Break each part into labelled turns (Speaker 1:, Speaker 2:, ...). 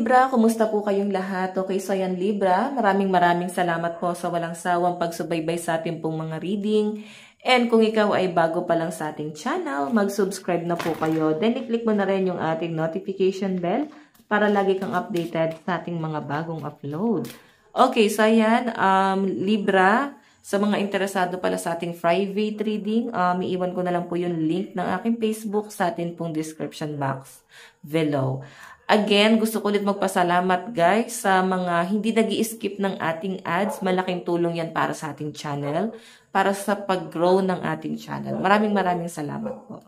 Speaker 1: Libra, kumusta po kayong lahat? Okay, so yan Libra, maraming salamat po sa walang sawang pagsubaybay sa ating pong mga reading. And kung ikaw ay bago pa lang sa ating channel, mag-subscribe na po kayo. Then i-click mo na rin yung ating notification bell para lagi kang updated sa ating mga bagong upload. Okay, so yan, Libra, sa mga interesado pala sa ating private reading, iiwan ko na lang po yung link ng aking Facebook sa ating pong description box below. Again, gusto ko ulit magpasalamat guys sa mga hindi nag-i-skip ng ating ads. Malaking tulong yan para sa ating channel, para sa pag-grow ng ating channel. Maraming salamat po.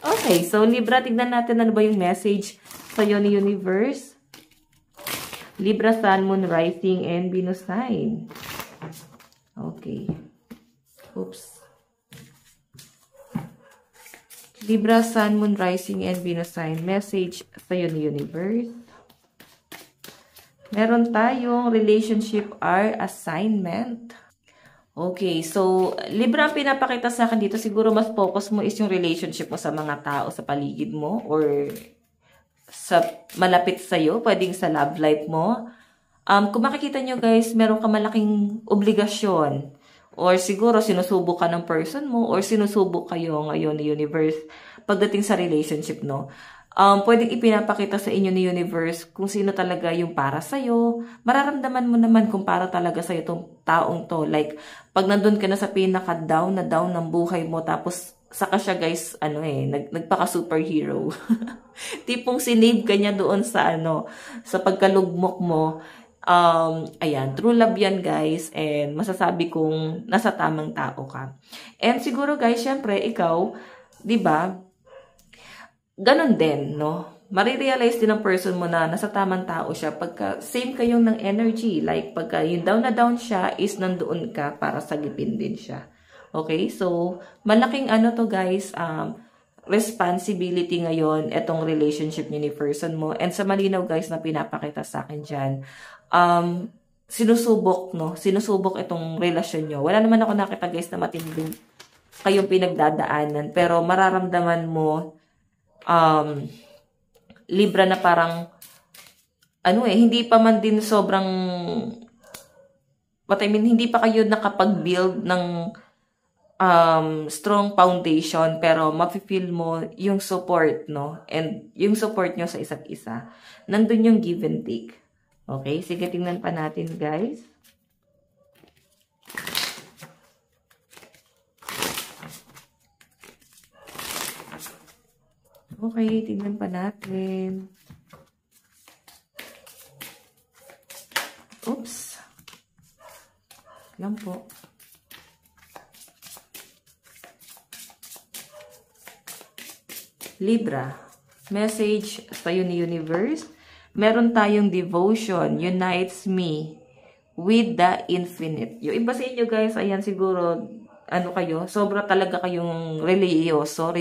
Speaker 1: Okay, so Libra, tignan natin ano ba yung message sa'yo ni Universe. Libra, Sun, Moon, Rising, and Venus sign. Okay. Oops. Libra, Sun, Moon, Rising, and Venus sign. Message sa'yo ni Universe. Meron tayong relationship or assignment. Okay, so Libra, ang pinapakita sa akin dito, siguro mas focus mo is yung relationship mo sa mga tao sa paligid mo or sa malapit sa'yo, pwedeng sa love life mo. Kung makikita nyo guys, meron ka malaking obligasyon. Or siguro sinusubok ka ng person mo or sinusubok kayo ngayon ni Universe pagdating sa relationship, no? Pwedeng ipinapakita sa inyo ni Universe kung sino talaga yung para sa'yo. Mararamdaman mo naman kung para talaga sa'yo itong taong to. Like, pag nandun ka na sa pinaka-down na down ng buhay mo, tapos saka siya guys, nagpaka-superhero. Tipong sinave ka niya doon sa sa pagkalugmok mo. Ayan, true love yan guys, and masasabi kong nasa tamang tao ka. And siguro guys, syempre, ikaw, di ba, ganun din, no? Marirealize din ng person mo na nasa tamang tao siya pagka same kayong ng energy. Like, pagka yung down na down siya is nandoon ka para sagipin din siya. Okay? So, malaking to guys, responsibility ngayon itong relationship niyo ni person mo. And sa malinaw guys na pinapakita sa akin dyan, sinusubok itong relasyon nyo. Wala naman ako nakita guys na matinding kayong pinagdadaanan, pero mararamdaman mo Libra na parang hindi pa man din sobrang hindi pa kayo nakapag-build ng strong foundation, pero mafe-feel mo yung support, no? And yung support nyo sa isa't isa. Nandun yung give and take. Okay, sige, tingnan pa natin guys. Okay, tingnan pa natin. Oops. Lang po. Libra, message sa'yo ni Universe. Meron tayong devotion, unites me with the infinite. Yung iba sa inyo guys, ayan siguro, kayo, sobra talaga kayong religyosa.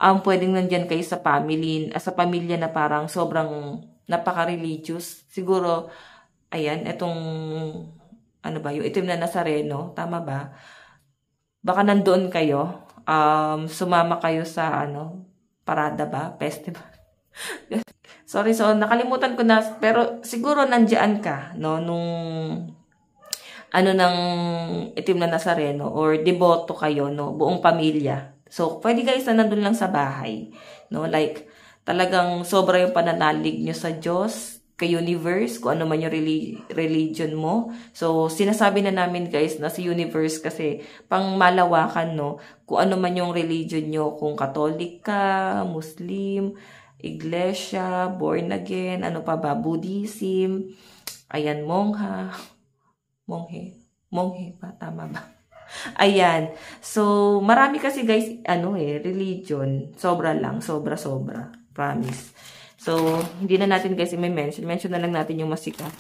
Speaker 1: Pwedeng nandyan kayo sa pamilya na parang sobrang napaka-religious. Siguro, ayan, itong, yung itim na Nazareno, tama ba? Baka nandoon kayo, sumama kayo sa, parada ba? Festival. Sorry, so nakalimutan ko na, pero siguro nandiyan ka, no, nung ng itim na Nazareno or deboto kayo, no, buong pamilya. So, pwede guys na nandun lang sa bahay, no, like talagang sobra yung pananalig nyo sa Diyos, kay Universe, kung ano man yung religion mo. So, sinasabi na namin guys na si Universe kasi pang malawakan, no, kung ano man yung religion nyo, kung Catholic ka, Muslim, Iglesia, born again, Buddhism, ayan, monghe pa, tama ba? Ayan, so, marami kasi guys, religion, sobra, promise. So, hindi na natin guys i-mention na lang natin yung masikat.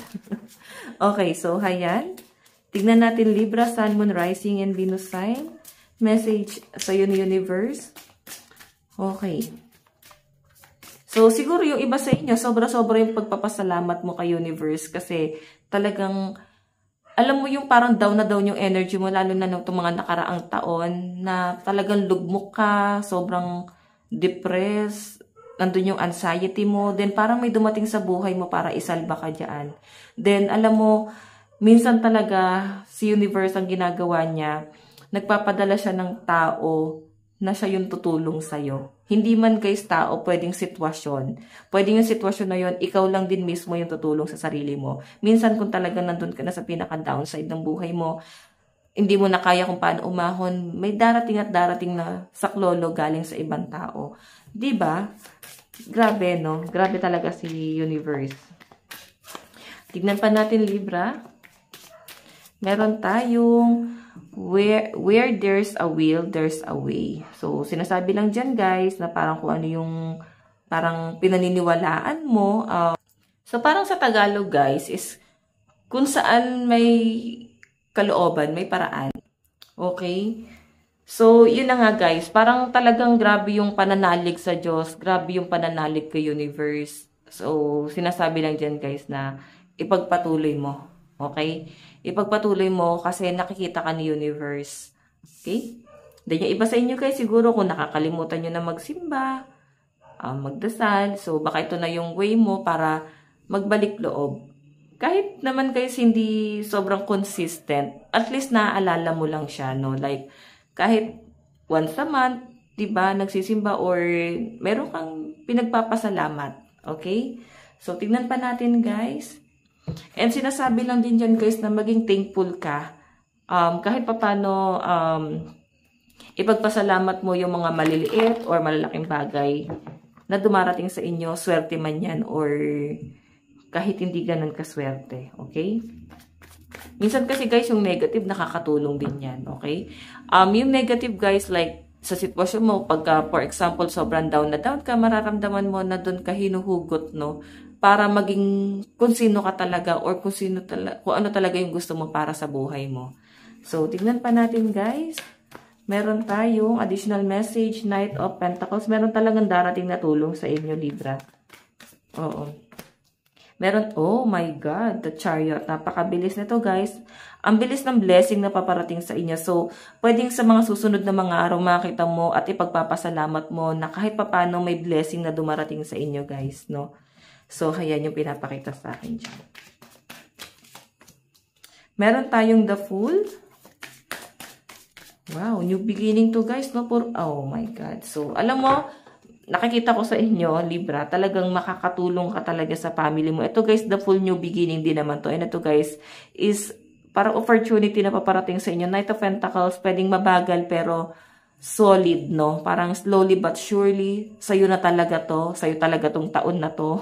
Speaker 1: Okay, so, ayan, tignan natin Libra, Sun, Moon, Rising, and Venus sign, message sa'yo ni Universe. Okay. So, siguro yung iba sa inyo, sobra-sobra yung pagpapasalamat mo kay Universe kasi talagang, alam mo yung parang down na down yung energy mo, lalo na itong mga nakaraang taon na talagang lugmok ka, sobrang depressed, nandun yung anxiety mo, then parang may dumating sa buhay mo para isalba ka dyan. Then, alam mo, minsan talaga, si universe ang ginagawa niya, nagpapadala siya ng tao na siya yung tutulong sa'yo. Hindi man guys tao, pwedeng sitwasyon. Pwedeng yung sitwasyon na yun, ikaw lang din mismo yung tutulong sa sarili mo. Minsan kung talaga nandun ka na sa pinaka-downside ng buhay mo, hindi mo na kaya kung paano umahon, may darating at darating na saklolo galing sa ibang tao. Diba? Grabe, no? Grabe talaga si universe. Tignan pa natin, Libra. Meron tayong where there's a will, there's a way. So, sinasabi lang dyan, guys, na parang kung ano yung parang pinaniniwalaan mo. So, parang sa Tagalog, guys, is kung saan may kalooban, may paraan. Okay? So, yun na nga guys, parang talagang grabe yung pananalig sa Diyos, grabe yung pananalig kay universe. So, sinasabi lang dyan guys na ipagpatuloy mo. Okay? Ipagpatuloy mo kasi nakikita ka ni universe. Okay? Then yung iba sa inyo guys, siguro kung nakakalimutan nyo na magsimba, magdasal, so baka ito na yung way mo para magbalik loob. Kahit naman guys hindi sobrang consistent, at least naaalala mo lang siya, no? Like, kahit once a month, diba, nagsisimba or meron kang pinagpapasalamat. Okay? So, tignan pa natin, guys. And sinasabi lang din dyan, guys, na maging thankful ka. Kahit papano, ipagpasalamat mo yung mga maliliit or malalaking bagay na dumarating sa inyo, swerte man yan or kahit hindi ganun kaswerte. Okay? Minsan kasi guys, yung negative nakakatulong din yan, okay? Yung negative guys, like sa sitwasyon mo, pagka for example, sobrang down na down ka, mararamdaman mo na doon ka hinuhugot, no? Para maging kung sino ka talaga or kung ano talaga yung gusto mo para sa buhay mo. So, tignan pa natin guys. Meron tayong additional message, Knight of Pentacles. Meron talagang darating na tulong sa inyo, Libra. Oo. Meron, oh my God, the Chariot. Napakabilis nito guys. Ang bilis ng blessing na paparating sa inyo. So, pwedeng sa mga susunod na mga araw makita mo at ipagpapasalamat mo na kahit papano may blessing na dumarating sa inyo guys, no? So, ayan yung pinapakita sa akin dyan. Meron tayong the Fool. Wow, new beginning to guys, no? Oh my God. So, alam mo, nakikita ko sa inyo, Libra, talagang makakatulong ka talaga sa family mo. Ito guys, the full new beginning din naman to. And ito guys, is parang opportunity na paparating sa inyo. Knight of Pentacles, pwedeng mabagal pero solid, no? Parang slowly but surely, sa'yo na talaga to. Sa'yo talaga tong taon na to.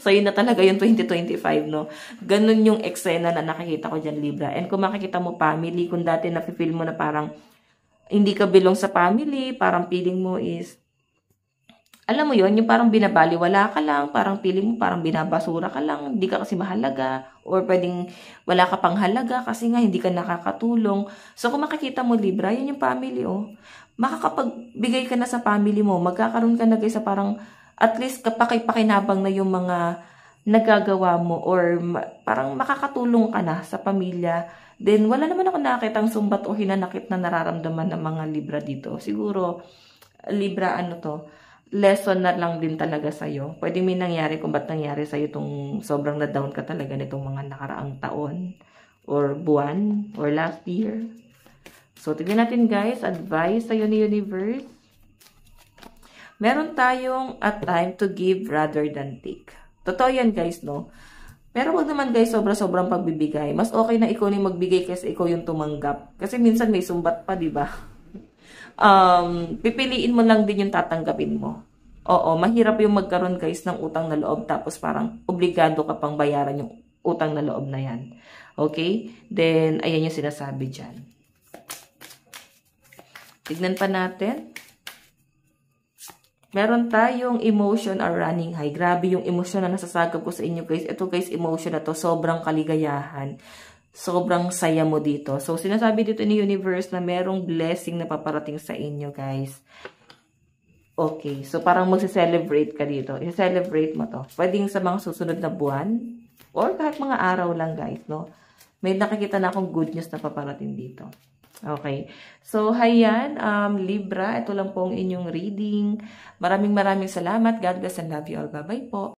Speaker 1: Sa'yo na talaga yung 2025, no? Ganun yung eksena na nakikita ko dyan, Libra. And kung makikita mo family, kung dati nafe-feel mo na parang hindi ka belong sa family, parang feeling mo is alam mo yon, yung parang binabaliwala ka lang, parang feeling mo parang binabasura ka lang, hindi ka kasi mahalaga, or pwedeng wala ka pang halaga kasi nga hindi ka nakakatulong. So kung makikita mo Libra, yun yung family, oh. Makakapagbigay ka na sa family mo, magkakaroon ka na guys sa parang at least kapaki-pakinabang na yung mga nagagawa mo or parang makakatulong ka na sa pamilya. Then wala naman ako nakakitang sumbat o hinanakit na nararamdaman ng mga Libra dito. Siguro Libra ano to, lesson na lang din talaga sa'yo. Pwede may nangyari kung ba't nangyari sa'yo itong sobrang na-down ka talaga nitong mga nakaraang taon or buwan or last year. So, tignan natin guys, advice sa'yo ni universe. Meron tayong a time to give rather than take. Totoo yan guys, no? Pero wag naman guys, sobra-sobrang pagbibigay. Mas okay na ikaw yung magbigay kasi ikaw yung tumanggap. Kasi minsan may sumbat pa, di ba? Pipiliin mo lang din yung tatanggapin mo. Oo, mahirap yung magkaroon guys ng utang na loob tapos parang obligado ka pang bayaran yung utang na loob na yan. Okay? Then, ayan yung sinasabi dyan. Tignan pa natin. Meron tayong emotion are running high. Grabe yung emotion na nasasagap ko sa inyo guys. Ito guys, emotion na to. Sobrang kaligayahan. Sobrang saya mo dito. So, sinasabi dito ni universe na merong blessing na paparating sa inyo, guys. Okay. So, parang magse-celebrate ka dito. I-celebrate mo to. Pwedeng sa mga susunod na buwan or kahit mga araw lang, guys, no? May nakikita na akong good news na paparating dito. Okay. So, hayan, Libra, ito lang po ang inyong reading. Maraming salamat. God bless and love you all. Bye-bye po.